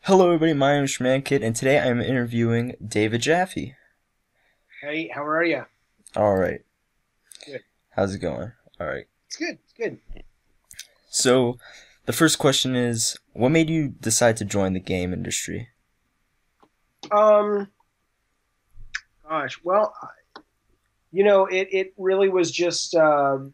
Hello, everybody. My name is Schmamkid, and today I'm interviewing David Jaffe. Hey, how are you? All right, Good. how's it going? All right. It's good. It's good. So, the first question is, what made you decide to join the game industry? Um, well, it really was just there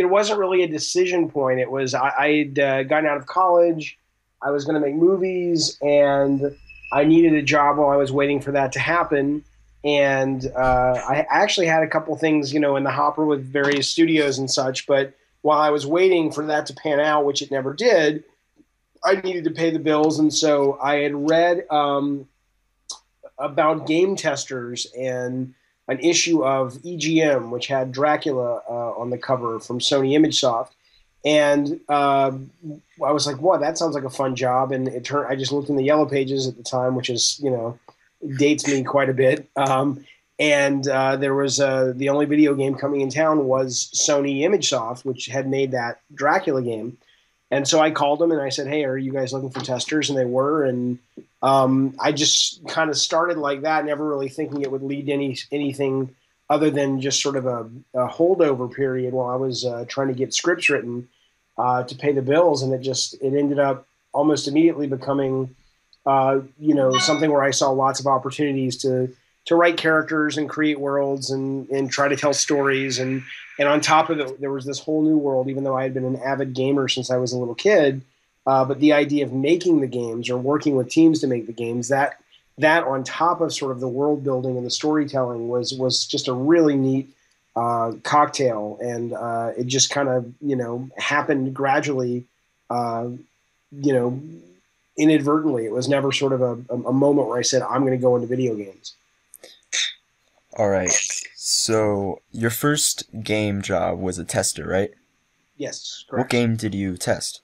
wasn't really a decision point. It was I'd gotten out of college. I was going to make movies, and I needed a job while I was waiting for that to happen. And I actually had a couple things, in the hopper with various studios and such. But while I was waiting for that to pan out, which it never did, I needed to pay the bills, and so I had read about game testers and an issue of EGM, which had Dracula on the cover from Sony ImageSoft, and I was like, "Wow, that sounds like a fun job." And it turned. I just looked in the yellow pages at the time, which is dates me quite a bit. And there was the only video game coming in town was Sony ImageSoft, which had made that Dracula game. And so I called them and I said, "Hey, are you guys looking for testers?" And they were. And I just kind of started like that, never really thinking it would lead to anything other than just sort of a holdover period while I was trying to get scripts written to pay the bills. And it ended up almost immediately becoming something where I saw lots of opportunities to write characters and create worlds and try to tell stories. And on top of it, there was this whole new world, even though I had been an avid gamer since I was a little kid. But the idea of making the games or working with teams to make the games, that on top of sort of the world building and the storytelling was just a really neat cocktail. And it just kind of, happened gradually, uh, you know, inadvertently. It was never sort of a moment where I said, I'm going to go into video games. All right. So, your first game job was a tester, right? Yes, What correct. game did you test?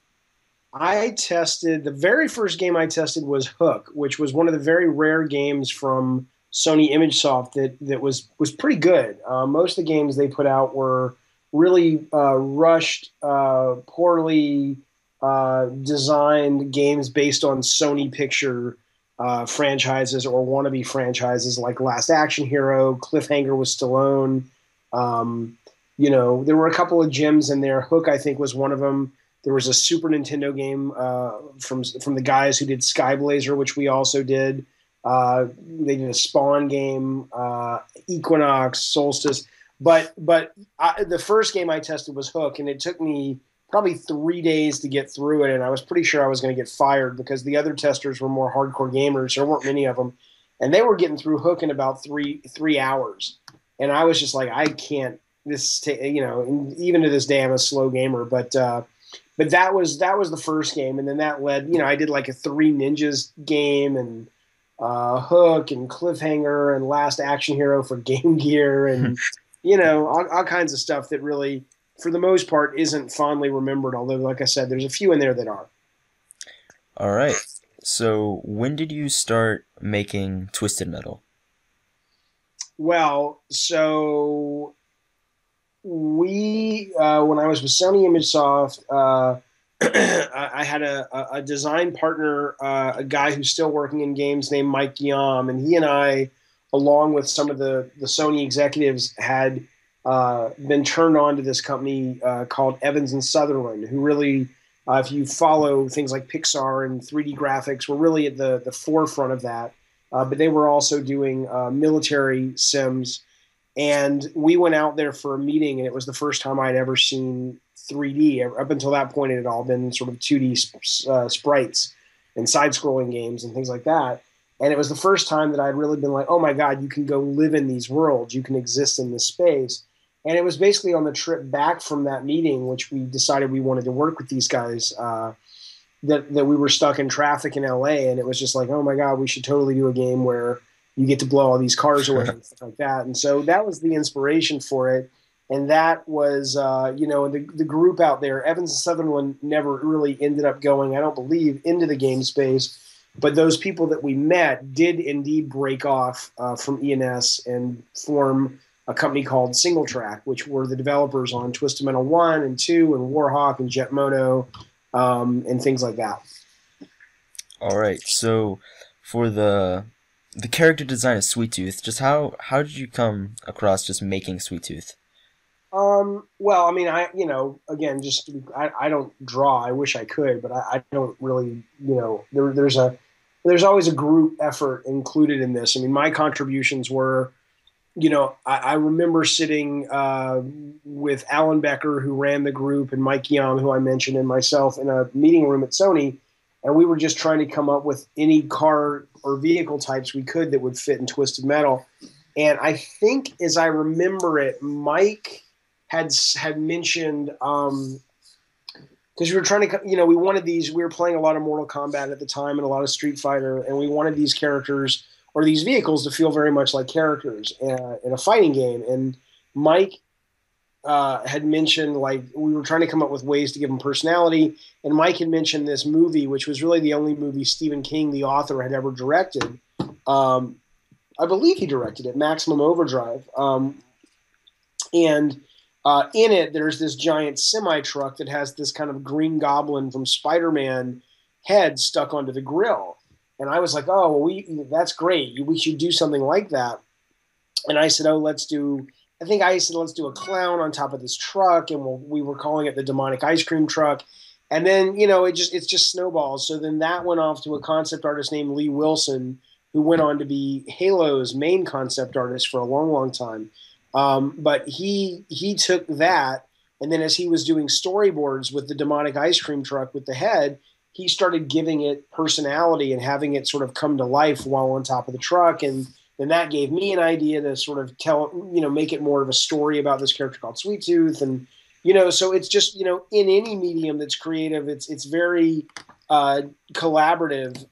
I tested the very first game I tested was Hook, which was one of the very rare games from Sony ImageSoft that was pretty good. Most of the games they put out were really rushed, poorly designed games based on Sony Picture franchises or wannabe franchises like Last Action Hero, Cliffhanger with Stallone. There were a couple of gems in there. Hook, I think, was one of them. There was a Super Nintendo game from the guys who did Skyblazer, which we also did. They did a Spawn game, Equinox, Solstice. But the first game I tested was Hook, and it took me probably 3 days to get through it, and I was pretty sure I was going to get fired because the other testers were more hardcore gamers. There weren't many of them, and they were getting through Hook in about three hours, and I was just like, I can't. Even to this day, I'm a slow gamer, but that was the first game, and then that led. I did like a Three Ninjas game and Hook and Cliffhanger and Last Action Hero for Game Gear, and all kinds of stuff that really, for the most part, isn't fondly remembered. Although, like I said, there's a few in there that are. All right. So, when did you start making Twisted Metal? Well, so we when I was with Sony ImageSoft, I had a design partner, a guy who's still working in games named Mike Yam, and he and I, along with some of the Sony executives, had been turned on to this company called Evans and Sutherland, who really, if you follow things like Pixar and 3D graphics, were really at the forefront of that. But they were also doing military sims, and we went out there for a meeting, and it was the first time I'd ever seen 3D. Up until that point, it had all been sort of 2D sprites and side-scrolling games and things like that. And it was the first time that I'd really been like, oh my God, you can go live in these worlds. You can exist in this space. And it was basically on the trip back from that meeting, which we decided we wanted to work with these guys, that we were stuck in traffic in LA. And it was just like, oh my God, we should totally do a game where you get to blow all these cars away and stuff like that. And so that was the inspiration for it. And that was, the group out there. Evans and Sutherland never really ended up going, I don't believe, into the game space. But those people that we met did indeed break off from ENS and form a company called Single Track, which were the developers on Twisted Metal 1 and 2 and Warhawk and Jet Moto and things like that. All right. So for the character design of Sweet Tooth, just how did you come across just making Sweet Tooth? Well, I mean, again, just I don't draw. I wish I could, but I don't really, there's always a group effort included in this. I mean, my contributions were, I remember sitting with Alan Becker, who ran the group, and Mike Young, who I mentioned, and myself in a meeting room at Sony, and we were just trying to come up with any car or vehicle types we could that would fit in Twisted Metal. And I think, as I remember it, Mike had mentioned because we were trying to, we wanted these. We were playing a lot of Mortal Kombat at the time and a lot of Street Fighter, and we wanted these characters or these vehicles to feel very much like characters in a fighting game. And Mike had mentioned, like, we were trying to come up with ways to give them personality. And Mike had mentioned this movie, which was really the only movie Stephen King, the author, had ever directed. I believe he directed it, Maximum Overdrive. And in it, there's this giant semi truck that has this kind of Green Goblin from Spider-Man head stuck onto the grill. And I was like, oh, well, that's great. We should do something like that. And I said, oh, let's do a clown on top of this truck. And we were calling it the demonic ice cream truck. And then, it's just snowballs. So then that went off to a concept artist named Lee Wilson, who went on to be Halo's main concept artist for a long, long time. But he took that, and then as he was doing storyboards with the demonic ice cream truck with the head, he started giving it personality and having it sort of come to life while on top of the truck. And then that gave me an idea to sort of make it more of a story about this character called Sweet Tooth. And, so it's just, in any medium that's creative, it's very collaborative.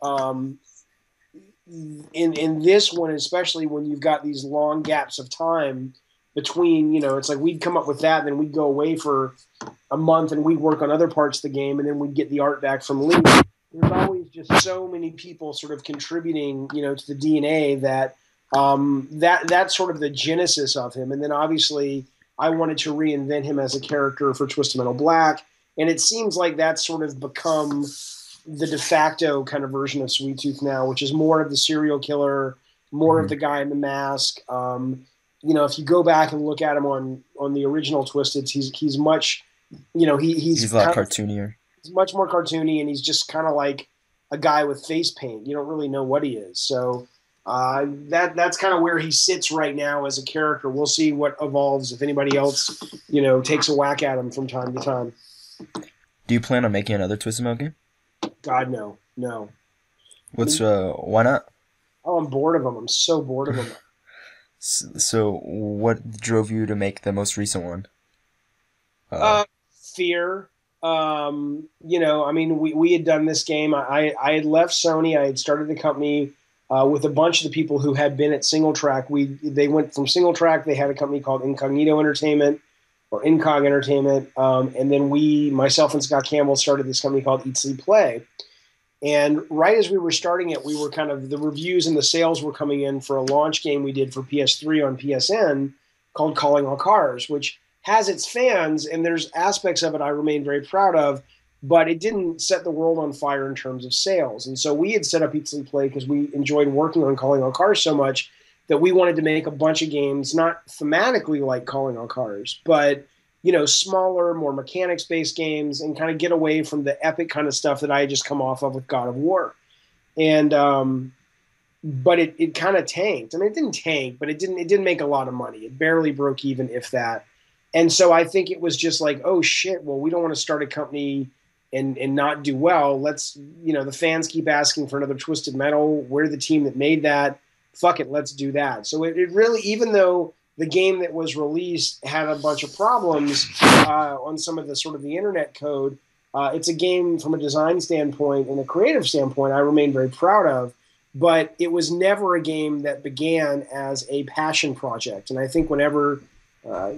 In this one, especially when you've got these long gaps of time between, it's like we'd come up with that, and then we'd go away for a month and we'd work on other parts of the game, and then we'd get the art back from Lee. There's always just so many people sort of contributing, to the DNA that that's sort of the genesis of him. And then obviously I wanted to reinvent him as a character for Twisted Metal Black, and it seems like that's sort of become the de facto kind of version of Sweet Tooth now, which is more of the serial killer, more of the guy in the mask. If you go back and look at him on the original Twisted, he's much, He's a lot cartoonier. He's much more cartoony, and he's just kind of like a guy with face paint. You don't really know what he is. So that's kind of where he sits right now as a character. We'll see what evolves if anybody else, takes a whack at him from time to time. Do you plan on making another Twisted Metal game? God, no. Why not? Oh, I'm bored of them. I'm so bored of them. So what drove you to make the most recent one? Fear. We had done this game. I had left Sony. I had started the company with a bunch of the people who had been at Single Track. They went from Single Track. They had a company called Incognito Entertainment or Incog Entertainment. And then myself and Scott Campbell, started this company called Eat, Sleep, Play. And right as we were starting it, we were kind of, the reviews and the sales were coming in for a launch game we did for PS3 on PSN called Calling All Cars, which has its fans, and there's aspects of it I remain very proud of, but it didn't set the world on fire in terms of sales. And so we had set up Eat, Sleep, Play because we enjoyed working on Calling All Cars so much that we wanted to make a bunch of games, not thematically like Calling All Cars, but smaller, more mechanics-based games, and kind of get away from the epic kind of stuff that I had just come off of with God of War. And but it kind of tanked. I mean, it didn't tank, but it didn't make a lot of money. It barely broke even, if that. And so I think it was just like, oh shit, well, we don't want to start a company and not do well. Let's, the fans keep asking for another Twisted Metal. We're the team that made that. Fuck it, let's do that. So it really, even though the game that was released had a bunch of problems on some of the sort of the internet code, it's a game from a design standpoint and a creative standpoint I remain very proud of, but it was never a game that began as a passion project. And I think whenever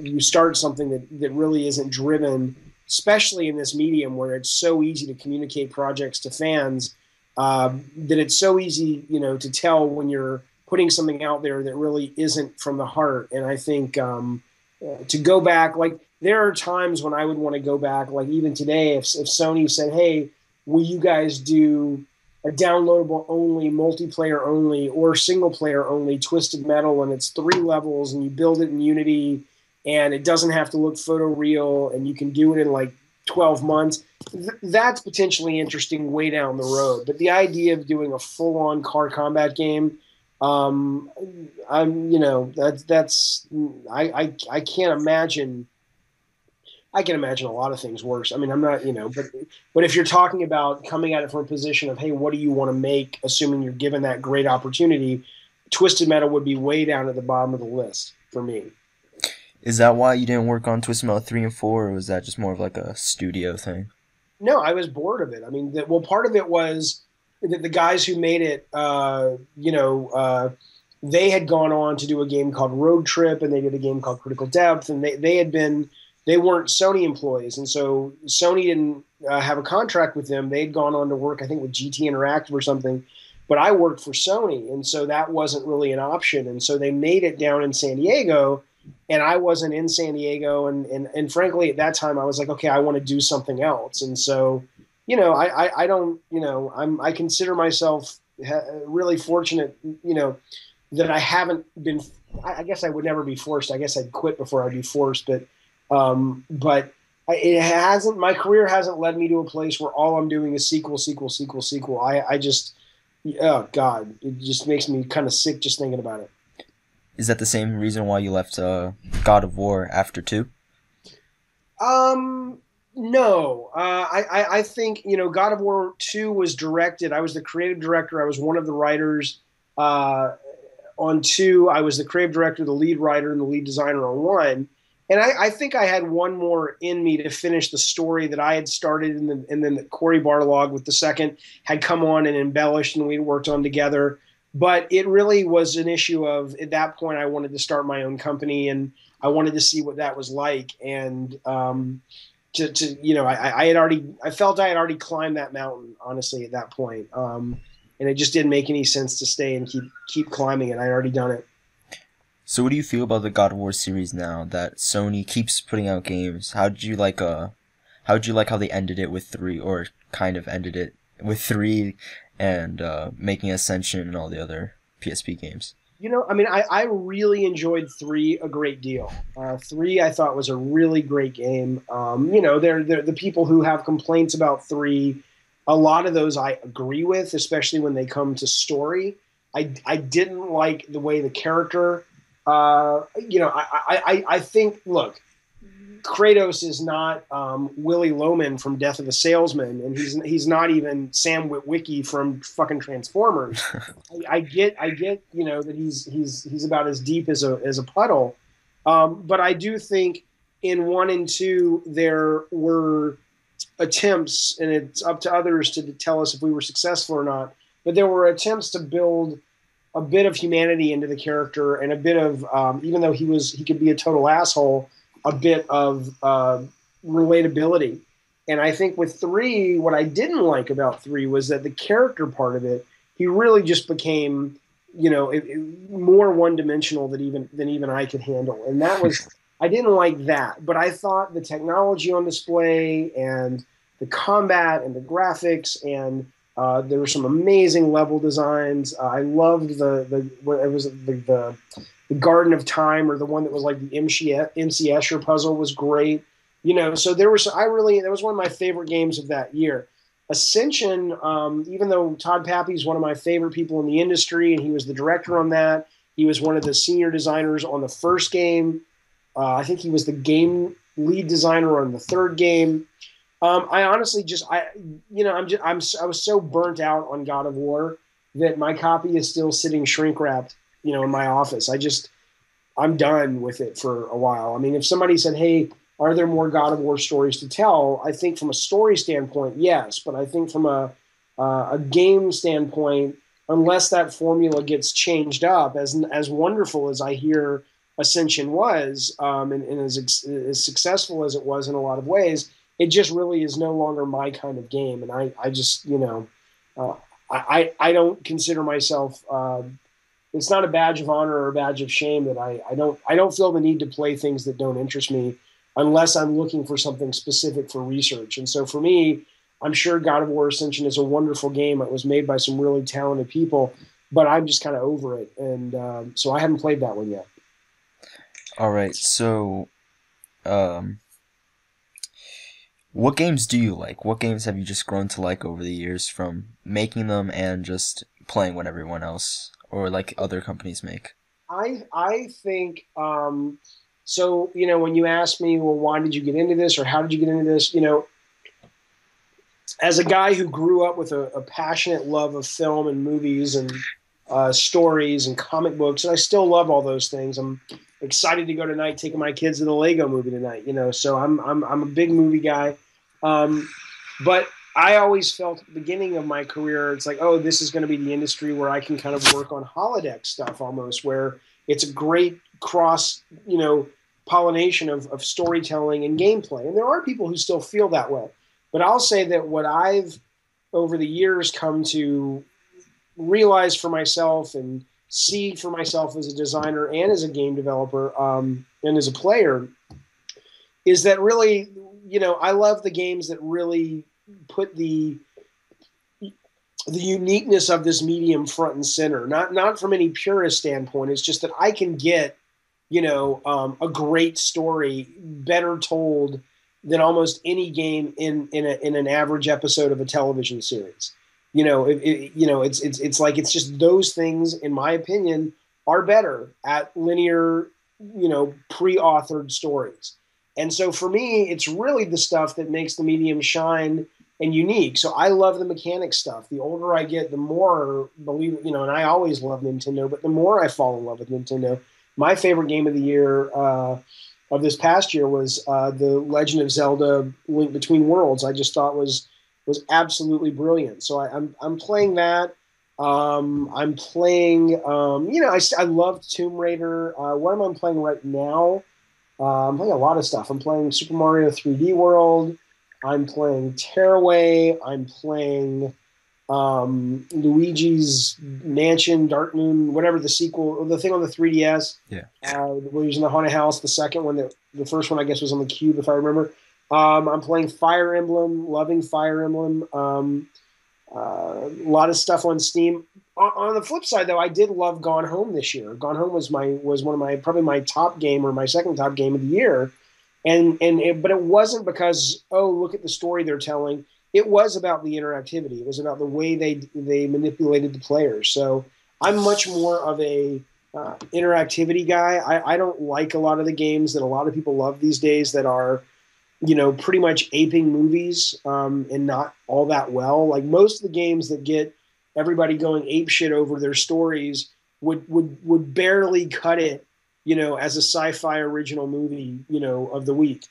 you start something that really isn't driven, especially in this medium where it's so easy to communicate projects to fans, that it's so easy, to tell when you're putting something out there that really isn't from the heart. And I think to go back, like, there are times when I would want to go back, like even today, if Sony said, hey, will you guys do a downloadable only, multiplayer only, or single player only Twisted Metal, and it's 3 levels, and you build it in Unity, and it doesn't have to look photoreal, and you can do it in like 12 months. That's potentially interesting way down the road. But the idea of doing a full-on car combat game, um, I'm that's I can't imagine. I can imagine a lot of things worse. I mean, I'm not, but if you're talking about coming at it from a position of, hey, what do you want to make, assuming you're given that great opportunity, Twisted Metal would be way down at the bottom of the list for me. Is that why you didn't work on Twisted Metal 3 and 4, or was that just more of like a studio thing? No, I was bored of it. I mean, part of it was that the guys who made it, they had gone on to do a game called Road Trip, and they did a game called Critical Depth, and they weren't Sony employees, and so Sony didn't have a contract with them. They'd gone on to work, I think, with GT Interactive or something, but I worked for Sony, and so that wasn't really an option, and so they made it down in San Diego, and I wasn't in San Diego, and frankly, at that time, I was like, okay, I want to do something else, and so, I don't, I consider myself really fortunate, that I haven't been. I guess I would never be forced. I guess I'd quit before I'd be forced, but it hasn't. My career hasn't led me to a place where all I'm doing is sequel, sequel, sequel, sequel. I just, oh God, it just makes me kind of sick just thinking about it. Is that the same reason why you left God of War after 2? No. I think, God of War 2 was directed. I was the creative director. I was one of the writers on 2. I was the creative director, the lead writer, and the lead designer on 1. And I think I had one more in me to finish the story that I had started, and then Corey Barlog with the second had come on and embellished, and we worked on together. But it really was an issue of, at that point, I wanted to start my own company, and I wanted to see what that was like. And I felt I had already climbed that mountain, honestly, at that point. And it just didn't make any sense to stay and keep climbing it. I'd already done it. So what do you feel about the God of War series now that Sony keeps putting out games? How did you like how they ended it with 3, or kind of ended it with 3, and making Ascension and all the other PSP games? I mean, I really enjoyed 3 a great deal. 3 I thought was a really great game. They're the people who have complaints about 3. A lot of those I agree with, especially when they come to story. I didn't like the way the character. I think, look, Kratos is not Willy Loman from Death of a Salesman, and he's not even Sam Witwicky from fucking Transformers. I get, that he's about as deep as a puddle, but I do think in 1 and 2 there were attempts, and it's up to others to tell us if we were successful or not. But there were attempts to build a bit of humanity into the character, and a bit of, even though he could be a total asshole, a bit of relatability. And I think with 3, what I didn't like about 3 was that the character part of it, he really just became, more one-dimensional than even I could handle. And that was, I didn't like that. But I thought the technology on display, and the combat, and the graphics, and there were some amazing level designs. I loved the Garden of Time, or the one that was like the MC Escher puzzle, was great. So that was one of my favorite games of that year. Ascension, even though Todd Pappy is one of my favorite people in the industry, and he was the director on that, he was one of the senior designers on the first game. I think he was the game lead designer on the third game. I honestly I was so burnt out on God of War that my copy is still sitting shrink wrapped, in my office. I'm done with it for a while. I mean, if somebody said, hey, are there more God of War stories to tell? I think from a story standpoint, yes. But I think from a game standpoint, unless that formula gets changed up, as wonderful as I hear Ascension was, and as successful as it was in a lot of ways, it just really is no longer my kind of game. And I just, I don't consider myself, it's not a badge of honor or a badge of shame that I don't feel the need to play things that don't interest me, unless I'm looking for something specific for research. And so for me, I'm sure God of War Ascension is a wonderful game. It was made by some really talented people, but I'm just kind of over it, and so I haven't played that one yet. All right, so um, what games do you like? What games have you just grown to like over the years from making them and just playing what everyone else or like other companies make? I think so. You know, when you ask me, well, why did you get into this, or how did you get into this? You know, as a guy who grew up with a passionate love of film and movies and stories and comic books, and I still love all those things. I'm excited to go tonight, taking my kids to the Lego movie tonight. You know, so I'm a big movie guy, but I always felt at the beginning of my career, it's like, oh, this is going to be the industry where I can kind of work on holodeck stuff almost, where it's a great cross, you know, pollination of storytelling and gameplay. And there are people who still feel that way. But I'll say that what I've over the years come to realize for myself and see for myself as a designer and as a game developer and as a player is that really, you know, I love the games that really put the uniqueness of this medium front and center. Not from any purist standpoint. It's just that I can get, you know, a great story better told than almost any game in an average episode of a television series. You know, it's like it's just those things, in my opinion, are better at linear, you know, pre-authored stories. And so for me, it's really the stuff that makes the medium shine and unique. So I love the mechanic stuff. The older I get, the more believe it, you know, and I always love Nintendo, but the more I fall in love with Nintendo. My favorite game of the year of this past year was the Legend of Zelda: Link Between Worlds. I just thought was absolutely brilliant. So I'm playing that. I'm playing. You know, I loved Tomb Raider. What am I playing right now? I'm playing a lot of stuff. I'm playing Super Mario 3D World. I'm playing Tearaway. I'm playing Luigi's Mansion, Dark Moon, whatever the sequel, the thing on the 3DS. Yeah. We're using the Haunted House. The second one, the first one, I guess, was on the Cube, if I remember. I'm playing Fire Emblem, loving Fire Emblem. A lot of stuff on Steam. On the flip side, though, I did love Gone Home this year. Gone Home was one of my probably my top game or my second top game of the year, but it wasn't because, oh, look at the story they're telling. It was about the interactivity. It was about the way they manipulated the players. So I'm much more of a interactivity guy. I don't like a lot of the games that a lot of people love these days that are, you know, pretty much aping movies and not all that well. Like most of the games that get everybody going ape shit over their stories would barely cut it, you know, as a sci-fi original movie, you know, of the week.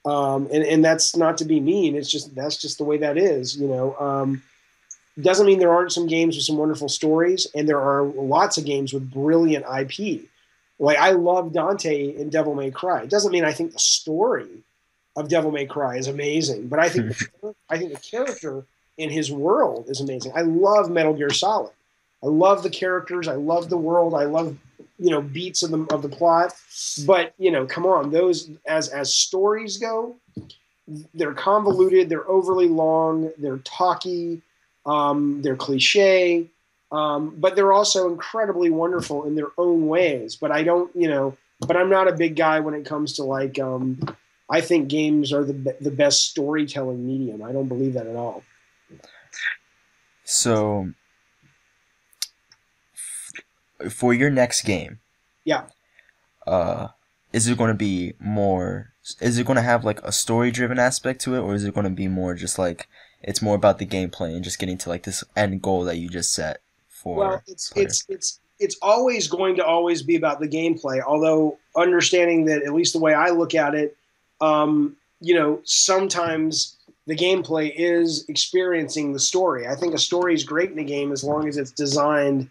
And that's not to be mean. It's just, that's just the way that is, you know. Doesn't mean there aren't some games with some wonderful stories, and there are lots of games with brilliant IP. Like I love Dante in Devil May Cry. It doesn't mean I think the story of Devil May Cry is amazing, but I think the character in his world is amazing. I love Metal Gear Solid. I love the characters. I love the world. I love, you know, beats of the plot. But, you know, come on, those as stories go, they're convoluted. They're overly long. They're talky. They're cliche. But they're also incredibly wonderful in their own ways. But I don't, you know, but I'm not a big guy when it comes to like, I think games are the best storytelling medium. I don't believe that at all. So, for your next game, Yeah. Is it going to be more? Is it going to have like a story-driven aspect to it, or is it going to be more just like it's more about the gameplay and just getting to like this end goal that you just set for? Well, it's always going to always be about the gameplay. Although understanding that, at least the way I look at it, you know, sometimes the gameplay is experiencing the story. I think a story is great in a game as long as it's designed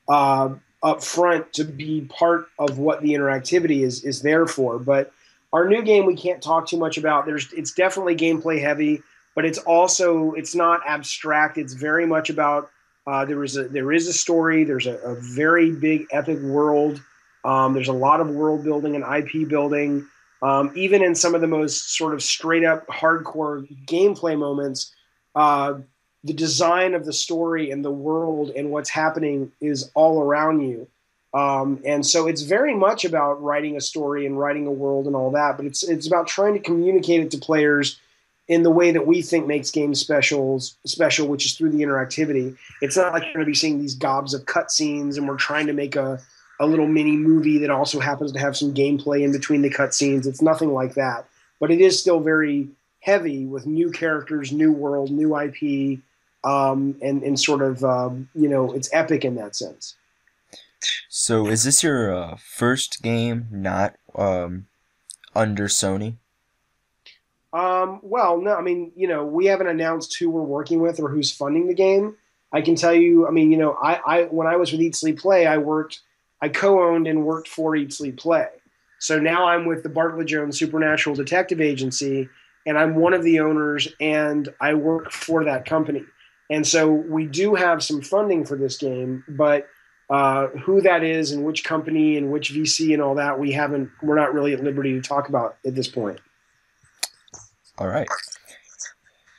up front to be part of what the interactivity is there for. But our new game we can't talk too much about. It's definitely gameplay heavy, but it's not abstract. It's very much about there is a story. There's a very big epic world. There's a lot of world building and IP building. Even in some of the most sort of straight up hardcore gameplay moments, the design of the story and the world and what's happening is all around you. And so it's very much about writing a story and writing a world and all that, but it's about trying to communicate it to players in the way that we think makes games special, which is through the interactivity. It's not like you're going to be seeing these gobs of cutscenes and we're trying to make a little mini movie that also happens to have some gameplay in between the cutscenes. It's nothing like that, but it is still very heavy with new characters, new world, new IP, and sort of it's epic in that sense. So is this your first game not under Sony? Well, no, I mean, we haven't announced who we're working with or who's funding the game. I can tell you, I mean, I when I was with Eat Sleep Play, I co-owned and worked for Eat Sleep Play. So now I'm with the Bartlett Jones Supernatural Detective Agency, and I'm one of the owners, and I work for that company. And so we do have some funding for this game, but who that is and which company and which VC and all that, we're not really at liberty to talk about at this point. All right.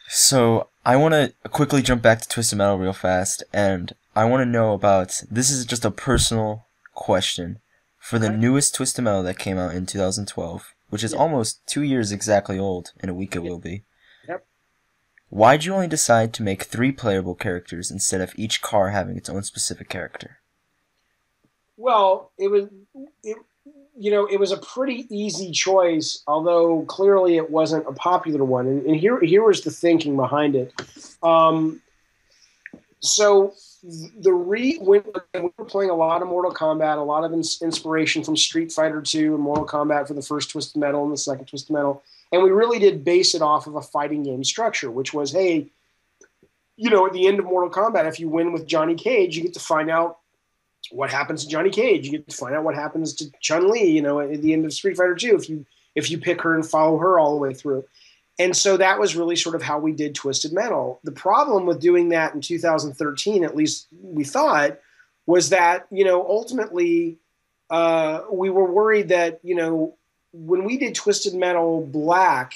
So I want to quickly jump back to Twisted Metal real fast, and I want to know about, this is just a personal question, for the newest Twisted Metal that came out in 2012, which is almost 2 years exactly old, in a week it will be. Yep. Why'd you only decide to make 3 playable characters instead of each car having its own specific character? Well, it was a pretty easy choice, although clearly it wasn't a popular one. And here was the thinking behind it. So when we were playing a lot of Mortal Kombat, a lot of inspiration from Street Fighter 2 and Mortal Kombat for the first Twisted Metal and the second Twisted Metal. And we really did base it off of a fighting game structure, which was, hey, at the end of Mortal Kombat, if you win with Johnny Cage, you get to find out what happens to Johnny Cage. You get to find out what happens to Chun-Li, at the end of Street Fighter 2 if you pick her and follow her all the way through. And so that was really sort of how we did Twisted Metal. The problem with doing that in 2013, at least we thought, was that, ultimately we were worried that, when we did Twisted Metal Black,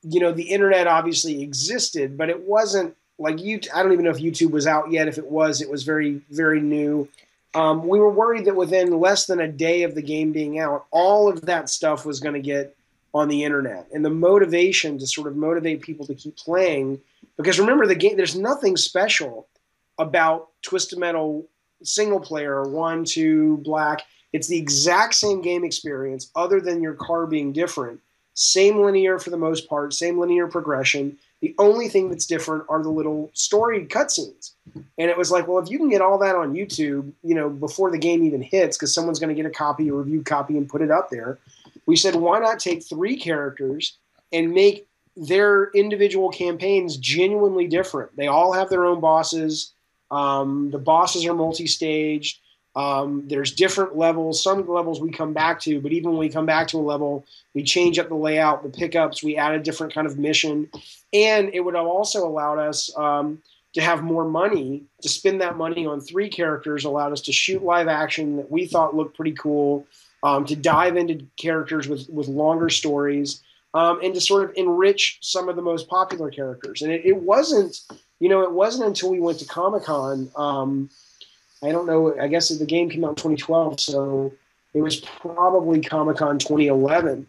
the internet obviously existed, but it wasn't like I don't even know if YouTube was out yet. If it was very, very new. We were worried that within less than a day of the game being out, all of that stuff was going to get on the internet, and the motivation to sort of motivate people to keep playing, because remember, the game, there's nothing special about Twisted Metal single player 1, 2, Black. It's the exact same game experience other than your car being different. Same linear for the most part, same linear progression. The only thing that's different are the little story cutscenes. And it was like, well, if you can get all that on YouTube, before the game even hits, because someone's going to get a copy, a review copy, and put it up there, we said, why not take 3 characters and make their individual campaigns genuinely different? They all have their own bosses. The bosses are multi-staged. There's different levels. Some levels we come back to, but even when we come back to a level, we change up the layout, the pickups, we add a different kind of mission. And it would have also allowed us to have more money, to spend that money on 3 characters, allowed us to shoot live action that we thought looked pretty cool, to dive into characters with longer stories, and to sort of enrich some of the most popular characters. And it wasn't until we went to Comic-Con, I don't know, I guess the game came out in 2012, so it was probably Comic-Con 2011.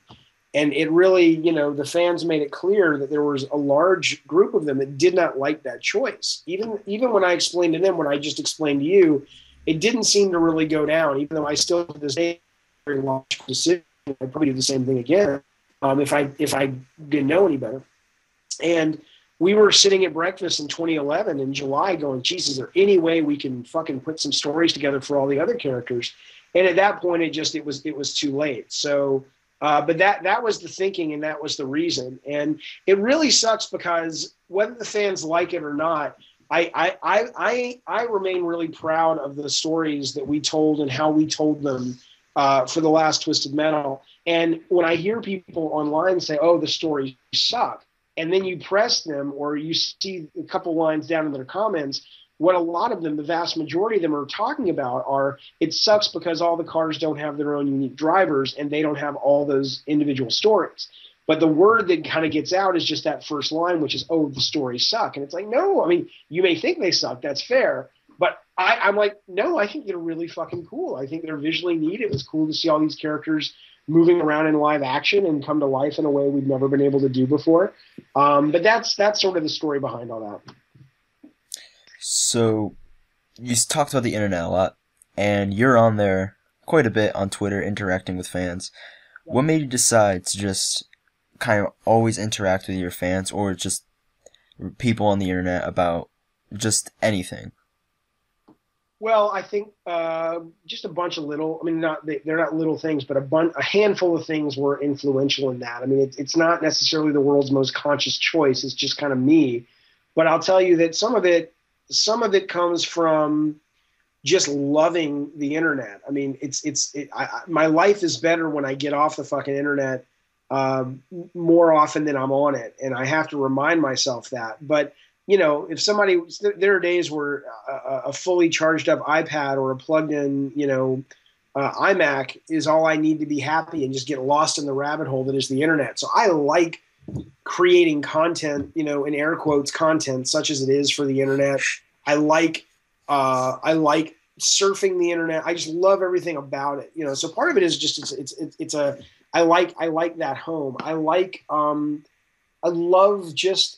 And it really, the fans made it clear that there was a large group of them that did not like that choice. Even when I explained to them what I just explained to you, it didn't seem to really go down, even though I still to this day very logical decision. I'd probably do the same thing again if I didn't know any better. And we were sitting at breakfast in 2011 in July going, geez, is there any way we can fucking put some stories together for all the other characters? And at that point, it was too late. So, but that was the thinking, and that was the reason. And it really sucks because whether the fans like it or not, I remain really proud of the stories that we told and how we told them for the last Twisted Metal. And when I hear people online say, oh, the stories suck, and then you press them or you see a couple lines down in their comments, what a lot of them, the vast majority of them are talking about are, it sucks because all the cars don't have their own unique drivers and they don't have all those individual stories. But the word that kind of gets out is just that first line, which is, "Oh, the stories suck." And it's like, no, I mean, you may think they suck. That's fair. But I'm like, no, I think they're really fucking cool. I think they're visually neat. It was cool to see all these characters moving around in live action and come to life in a way we've never been able to do before. But that's sort of the story behind all that. So you talked about the internet a lot, and you're on there quite a bit on Twitter interacting with fans. What made you decide to just kind of always interact with your fans or just people on the internet about just anything? Well, I think just a bunch of little. I mean, they're not little things, but a handful of things were influential in that. I mean, it's not necessarily the world's most conscious choice. It's just kind of me. But I'll tell you that some of it comes from just loving the internet. I mean, my life is better when I get off the fucking internet more often than I'm on it, and I have to remind myself that. But if somebody, there are days where a fully charged up iPad or a plugged in, iMac is all I need to be happy and just get lost in the rabbit hole that is the internet. So I like creating content, in air quotes, content such as it is for the internet. I like surfing the internet. I just love everything about it. So part of it is just I like that home. I love just,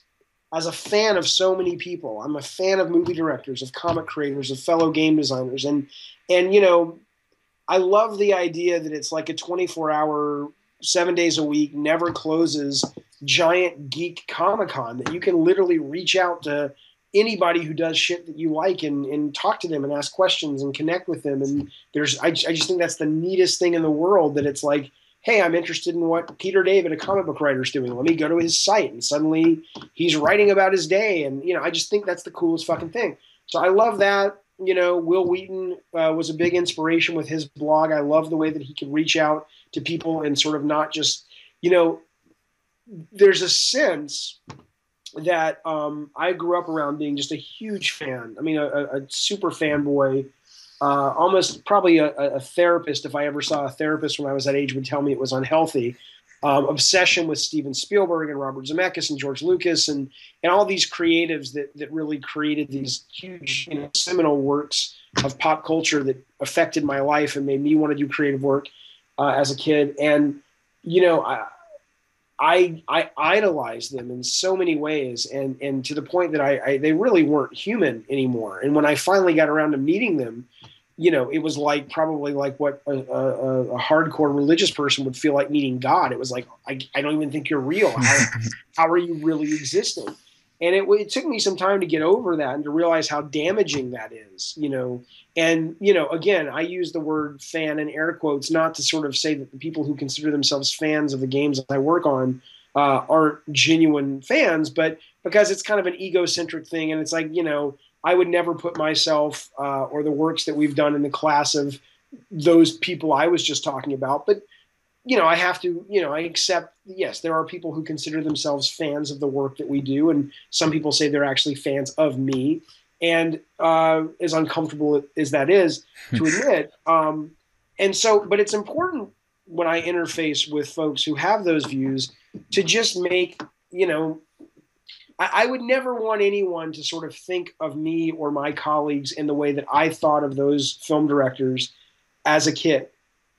as a fan of so many people, I'm a fan of movie directors, of comic creators, of fellow game designers. And I love the idea that it's like a 24-hour, 7 days a week, never closes, giant geek Comic-Con that you can literally reach out to anybody who does shit that you like and talk to them and ask questions and connect with them. And I just think that's the neatest thing in the world, that it's like, hey, I'm interested in what Peter David, a comic book writer, is doing. Let me go to his site. And suddenly he's writing about his day. And, I just think that's the coolest fucking thing. So I love that. Will Wheaton was a big inspiration with his blog. I love the way that he can reach out to people and sort of not just, there's a sense that I grew up around being just a huge fan. I mean, a super fanboy. Almost probably a therapist, if I ever saw a therapist when I was that age, would tell me it was unhealthy. Obsession with Steven Spielberg and Robert Zemeckis and George Lucas and all these creatives that really created these huge, seminal works of pop culture that affected my life and made me want to do creative work as a kid. And, I idolized them in so many ways, and to the point that they really weren't human anymore. And when I finally got around to meeting them, it was probably like what a hardcore religious person would feel like meeting God. It was like, I don't even think you're real. How are you really existing? And it took me some time to get over that and to realize how damaging that is, And, again, I use the word fan in air quotes, not to sort of say that the people who consider themselves fans of the games I work on aren't genuine fans, but because it's kind of an egocentric thing. And it's like, I would never put myself or the works that we've done in the class of those people I was just talking about. But, I have to, I accept, yes, there are people who consider themselves fans of the work that we do. And some people say they're actually fans of me. And as uncomfortable as that is to admit. But it's important when I interface with folks who have those views to just make, I would never want anyone to sort of think of me or my colleagues in the way that I thought of those film directors as a kid,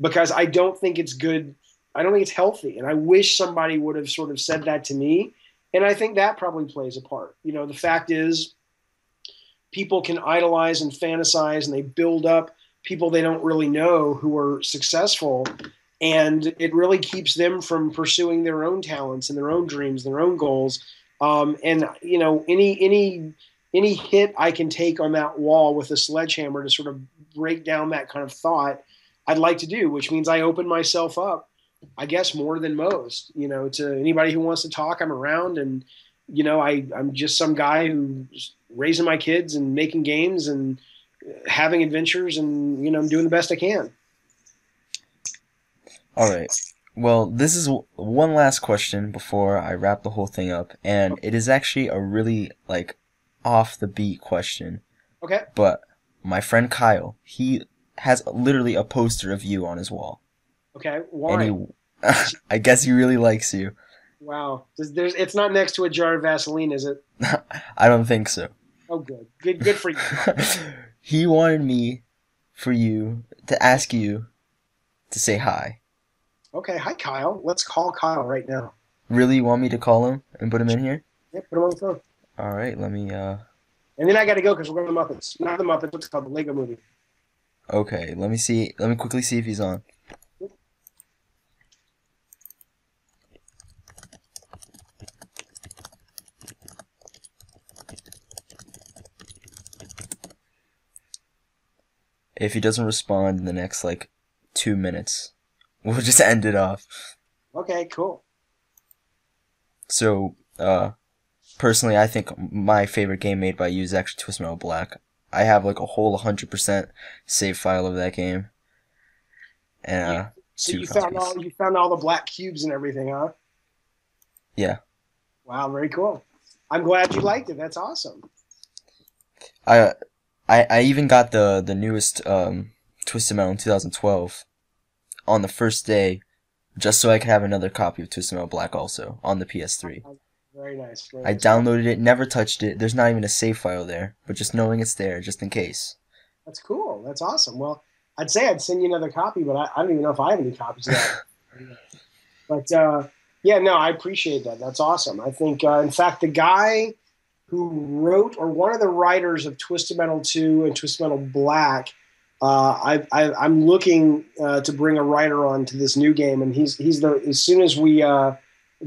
because I don't think it's good. I don't think it's healthy. And I wish somebody would have sort of said that to me. And I think that probably plays a part. The fact is, people can idolize and fantasize, and they build up people they don't really know who are successful. And it really keeps them from pursuing their own talents and their own dreams, their own goals. Any hit I can take on that wall with a sledgehammer to sort of break down that kind of thought, I'd like to do, which means I open myself up, I guess, more than most, to anybody who wants to talk. I'm around, and, I'm just some guy who's raising my kids and making games and having adventures, and, I'm doing the best I can. All right. Well, this is one last question before I wrap the whole thing up, and it is actually a really, off the beat question. Okay. But my friend Kyle, he has literally a poster of you on his wall. Okay. Why? And I guess he really likes you. Wow. It's not next to a jar of Vaseline, is it? I don't think so. Oh, good. Good for you. He wanted me for you to ask you to say hi. Okay. Hi, Kyle. Let's call Kyle right now. Really, you want me to call him and put him in here? Yeah, put him on the phone. All right, let me. And then I got to go because we're going to the Muppets. Not the Muppets. What's it called? The Lego Movie. Okay, let me see. Let me quickly see if he's on. If he doesn't respond in the next like 2 minutes, we'll just end it off. Okay, cool. So, personally, I think my favorite game made by you is actually Twisted Metal Black. I have like a whole 100% save file of that game, and So two you copies. found all the black cubes and everything, huh? Yeah, Wow, very cool. I'm glad you liked it. That's awesome. I I even got the newest Twisted Metal in 2012 on the first day, just so I could have another copy of Twisted Metal Black also on the PS3. Very nice. Very I nice. downloaded it, never touched it. There's not even a save file there, but just knowing it's there, just in case. That's cool. That's awesome. Well, I'd say I'd send you another copy, but I don't even know if I have any copies of that. But yeah, no, I appreciate that. That's awesome. I think, in fact, the guy who wrote, or one of the writers of Twisted Metal 2 and Twisted Metal Black, I'm looking to bring a writer on to this new game, and he's the as soon as we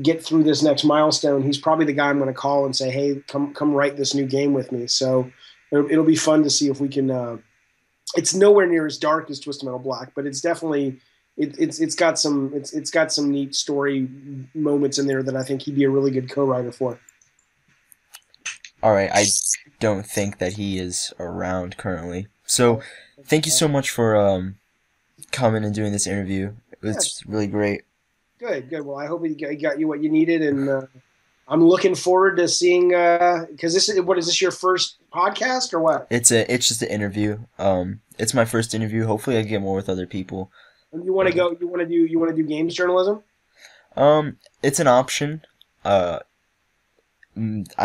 get through this next milestone, he's probably the guy I'm going to call and say, hey, come write this new game with me. So it'll be fun to see if we can. It's nowhere near as dark as Twisted Metal Black, but it's definitely it's got some neat story moments in there that I think he'd be a really good co-writer for. All right, I don't think that he is around currently. So, thank you so much for coming and doing this interview. It was really great. Good. Well, I hope he got you what you needed, and I'm looking forward to seeing. Because what is this your first podcast or what? It's just an interview. It's my first interview. Hopefully, I get more with other people. And you want to go? You want to do games journalism? It's an option. I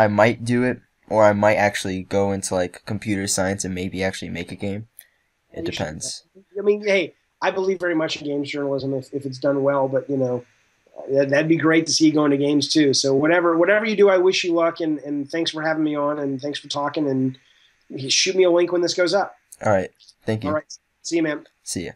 might do it, or I might actually go into like computer science and maybe actually make a game. It depends. I mean, hey, I believe very much in games journalism if it's done well, but that'd be great to see you go into games too. So whatever you do, I wish you luck, and thanks for having me on, and thanks for talking, and shoot me a link when this goes up. All right. Thank you. All right. See you, man. See ya.